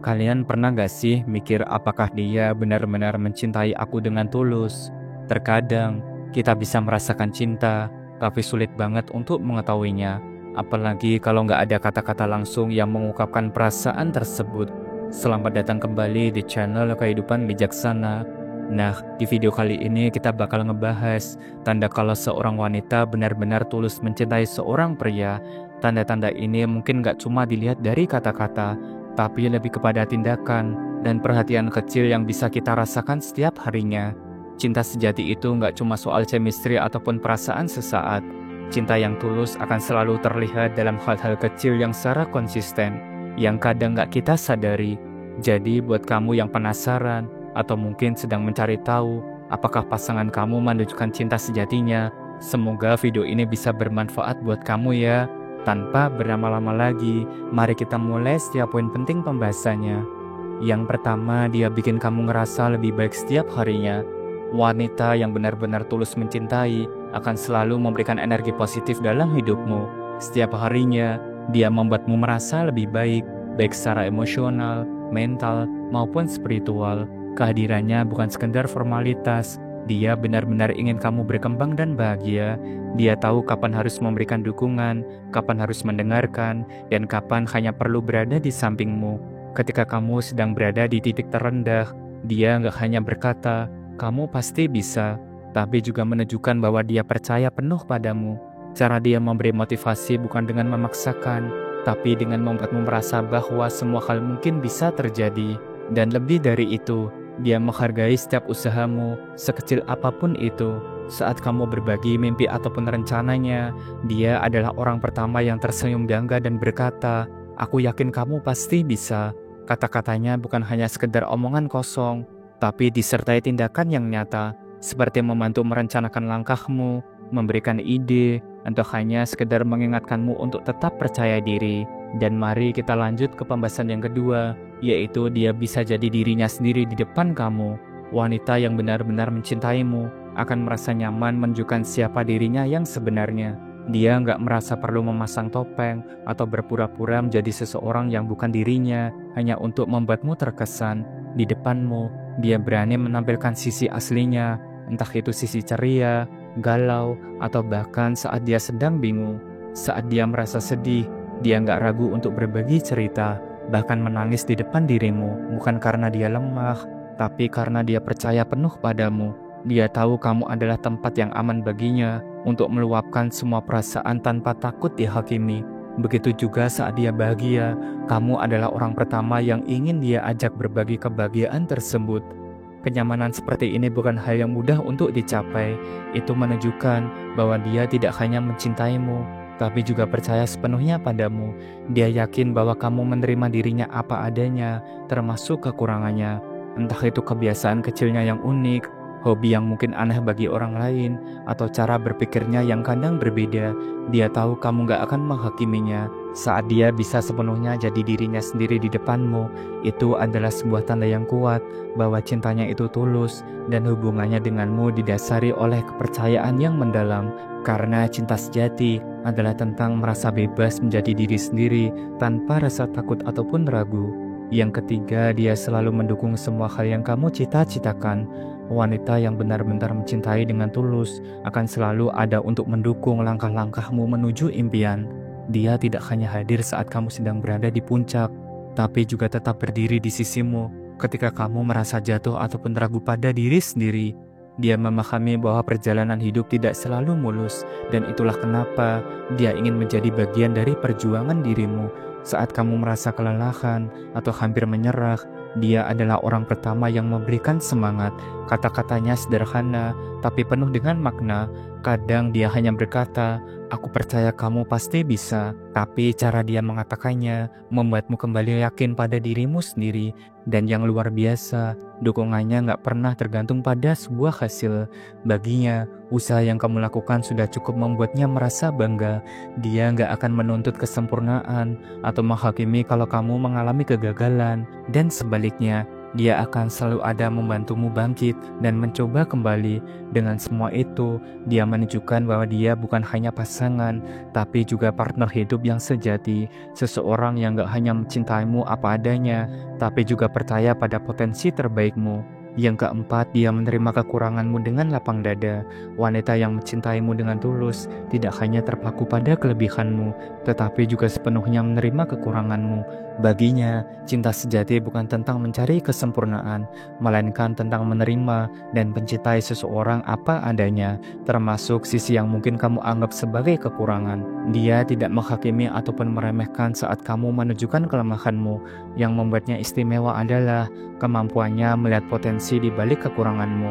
Kalian pernah gak sih mikir apakah dia benar-benar mencintai aku dengan tulus? Terkadang kita bisa merasakan cinta, tapi sulit banget untuk mengetahuinya. Apalagi kalau nggak ada kata-kata langsung yang mengungkapkan perasaan tersebut. Selamat datang kembali di channel Kehidupan Bijaksana. Nah, di video kali ini kita bakal ngebahas tanda kalau seorang wanita benar-benar tulus mencintai seorang pria. Tanda-tanda ini mungkin nggak cuma dilihat dari kata-kata, tapi lebih kepada tindakan dan perhatian kecil yang bisa kita rasakan setiap harinya. Cinta sejati itu nggak cuma soal chemistry ataupun perasaan sesaat. Cinta yang tulus akan selalu terlihat dalam hal-hal kecil yang secara konsisten, yang kadang nggak kita sadari. Jadi buat kamu yang penasaran, atau mungkin sedang mencari tahu apakah pasangan kamu menunjukkan cinta sejatinya, semoga video ini bisa bermanfaat buat kamu ya. Tanpa berlama-lama lagi, mari kita mulai setiap poin penting pembahasannya. Yang pertama, dia bikin kamu ngerasa lebih baik setiap harinya. Wanita yang benar-benar tulus mencintai akan selalu memberikan energi positif dalam hidupmu. Setiap harinya, dia membuatmu merasa lebih baik, baik secara emosional, mental, maupun spiritual. Kehadirannya bukan sekedar formalitas, dia benar-benar ingin kamu berkembang dan bahagia. Dia tahu kapan harus memberikan dukungan, kapan harus mendengarkan, dan kapan hanya perlu berada di sampingmu. Ketika kamu sedang berada di titik terendah, dia nggak hanya berkata, kamu pasti bisa, tapi juga menunjukkan bahwa dia percaya penuh padamu. Cara dia memberi motivasi bukan dengan memaksakan, tapi dengan membuatmu merasa bahwa semua hal mungkin bisa terjadi. Dan lebih dari itu, dia menghargai setiap usahamu, sekecil apapun itu. Saat kamu berbagi mimpi ataupun rencananya, dia adalah orang pertama yang tersenyum bangga dan berkata, "Aku yakin kamu pasti bisa." Kata-katanya bukan hanya sekedar omongan kosong, tapi disertai tindakan yang nyata, seperti membantu merencanakan langkahmu, memberikan ide, atau hanya sekedar mengingatkanmu untuk tetap percaya diri. Dan mari kita lanjut ke pembahasan yang kedua, yaitu dia bisa jadi dirinya sendiri di depan kamu. Wanita yang benar-benar mencintaimu akan merasa nyaman menunjukkan siapa dirinya yang sebenarnya. Dia nggak merasa perlu memasang topeng atau berpura-pura menjadi seseorang yang bukan dirinya hanya untuk membuatmu terkesan. Di depanmu, dia berani menampilkan sisi aslinya, entah itu sisi ceria, galau, atau bahkan saat dia sedang bingung. Saat dia merasa sedih, dia nggak ragu untuk berbagi cerita, bahkan menangis di depan dirimu, bukan karena dia lemah, tapi karena dia percaya penuh padamu. Dia tahu kamu adalah tempat yang aman baginya untuk meluapkan semua perasaan tanpa takut dihakimi. Begitu juga saat dia bahagia, kamu adalah orang pertama yang ingin dia ajak berbagi kebahagiaan tersebut. Kenyamanan seperti ini bukan hal yang mudah untuk dicapai. Itu menunjukkan bahwa dia tidak hanya mencintaimu, tapi juga percaya sepenuhnya padamu. Dia yakin bahwa kamu menerima dirinya apa adanya, termasuk kekurangannya. Entah itu kebiasaan kecilnya yang unik, hobi yang mungkin aneh bagi orang lain, atau cara berpikirnya yang kadang berbeda. Dia tahu kamu gak akan menghakiminya. Saat dia bisa sepenuhnya jadi dirinya sendiri di depanmu, itu adalah sebuah tanda yang kuat bahwa cintanya itu tulus dan hubungannya denganmu didasari oleh kepercayaan yang mendalam. Karena cinta sejati adalah tentang merasa bebas menjadi diri sendiri tanpa rasa takut ataupun ragu. Yang ketiga, dia selalu mendukung semua hal yang kamu cita-citakan. Wanita yang benar-benar mencintai dengan tulus akan selalu ada untuk mendukung langkah-langkahmu menuju impian. Dia tidak hanya hadir saat kamu sedang berada di puncak, tapi juga tetap berdiri di sisimu ketika kamu merasa jatuh ataupun ragu pada diri sendiri. Dia memahami bahwa perjalanan hidup tidak selalu mulus, dan itulah kenapa dia ingin menjadi bagian dari perjuangan dirimu. Saat kamu merasa kelelahan atau hampir menyerah, dia adalah orang pertama yang memberikan semangat. Kata-katanya sederhana, tapi penuh dengan makna. Kadang dia hanya berkata, "Aku percaya kamu pasti bisa." Tapi cara dia mengatakannya membuatmu kembali yakin pada dirimu sendiri. Dan yang luar biasa, dukungannya nggak pernah tergantung pada sebuah hasil. Baginya, usaha yang kamu lakukan sudah cukup membuatnya merasa bangga. Dia nggak akan menuntut kesempurnaan atau menghakimi kalau kamu mengalami kegagalan. Dan sebaliknya, Dia akan selalu ada membantumu bangkit dan mencoba kembali. Dengan semua itu, dia menunjukkan bahwa dia bukan hanya pasangan, tapi juga partner hidup yang sejati. Seseorang yang gak hanya mencintaimu apa adanya, tapi juga percaya pada potensi terbaikmu. Yang keempat, dia menerima kekuranganmu dengan lapang dada. Wanita yang mencintaimu dengan tulus tidak hanya terpaku pada kelebihanmu, tetapi juga sepenuhnya menerima kekuranganmu. Baginya, cinta sejati bukan tentang mencari kesempurnaan, melainkan tentang menerima dan mencintai seseorang apa adanya, termasuk sisi yang mungkin kamu anggap sebagai kekurangan. Dia tidak menghakimi ataupun meremehkan saat kamu menunjukkan kelemahanmu. Yang membuatnya istimewa adalah kemampuannya melihat potensi di balik kekuranganmu.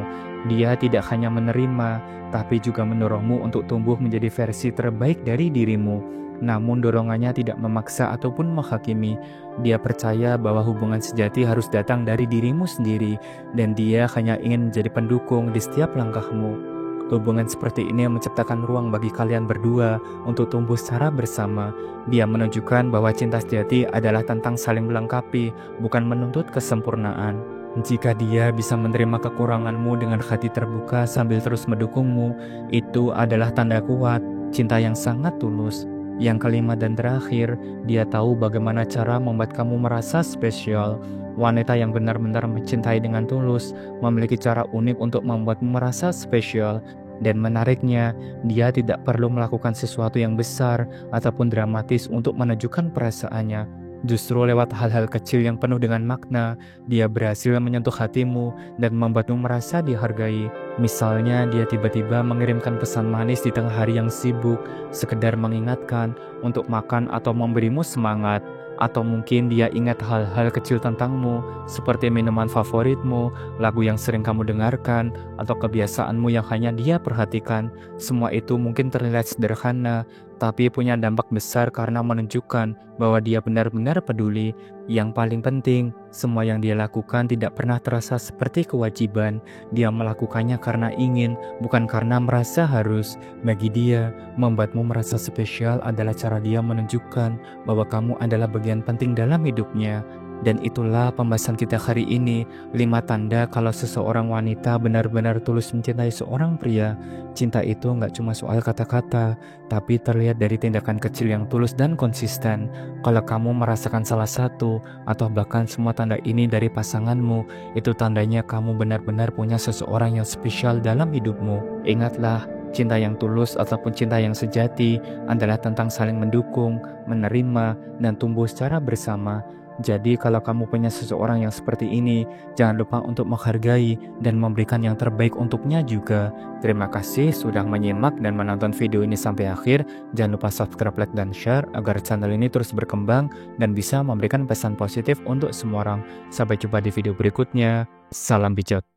Dia tidak hanya menerima, tapi juga mendorongmu untuk tumbuh menjadi versi terbaik dari dirimu. Namun dorongannya tidak memaksa ataupun menghakimi. Dia percaya bahwa hubungan sejati harus datang dari dirimu sendiri, dan dia hanya ingin menjadi pendukung di setiap langkahmu. Hubungan seperti ini menciptakan ruang bagi kalian berdua untuk tumbuh secara bersama. Dia menunjukkan bahwa cinta sejati adalah tentang saling melengkapi, bukan menuntut kesempurnaan. Jika dia bisa menerima kekuranganmu dengan hati terbuka sambil terus mendukungmu, itu adalah tanda kuat, cinta yang sangat tulus. Yang kelima dan terakhir, dia tahu bagaimana cara membuat kamu merasa spesial. Wanita yang benar-benar mencintai dengan tulus memiliki cara unik untuk membuatmu merasa spesial. Dan menariknya, dia tidak perlu melakukan sesuatu yang besar ataupun dramatis untuk menunjukkan perasaannya. Justru lewat hal-hal kecil yang penuh dengan makna, dia berhasil menyentuh hatimu dan membuatmu merasa dihargai. Misalnya, dia tiba-tiba mengirimkan pesan manis di tengah hari yang sibuk, sekedar mengingatkan untuk makan atau memberimu semangat. Atau mungkin dia ingat hal-hal kecil tentangmu, seperti minuman favoritmu, lagu yang sering kamu dengarkan, atau kebiasaanmu yang hanya dia perhatikan. Semua itu mungkin terlihat sederhana, tapi punya dampak besar karena menunjukkan bahwa dia benar-benar peduli. Yang paling penting, semua yang dia lakukan tidak pernah terasa seperti kewajiban. Dia melakukannya karena ingin, bukan karena merasa harus. Bagi dia, membuatmu merasa spesial adalah cara dia menunjukkan bahwa kamu adalah bagian penting dalam hidupnya. Dan itulah pembahasan kita hari ini, 5 tanda kalau seseorang wanita benar-benar tulus mencintai seorang pria. Cinta itu nggak cuma soal kata-kata, tapi terlihat dari tindakan kecil yang tulus dan konsisten. Kalau kamu merasakan salah satu, atau bahkan semua tanda ini dari pasanganmu, itu tandanya kamu benar-benar punya seseorang yang spesial dalam hidupmu. Ingatlah, cinta yang tulus ataupun cinta yang sejati adalah tentang saling mendukung, menerima, dan tumbuh secara bersama. Jadi kalau kamu punya seseorang yang seperti ini, jangan lupa untuk menghargai dan memberikan yang terbaik untuknya juga. Terima kasih sudah menyimak dan menonton video ini sampai akhir. Jangan lupa subscribe, like, dan share agar channel ini terus berkembang dan bisa memberikan pesan positif untuk semua orang. Sampai jumpa di video berikutnya. Salam bijak.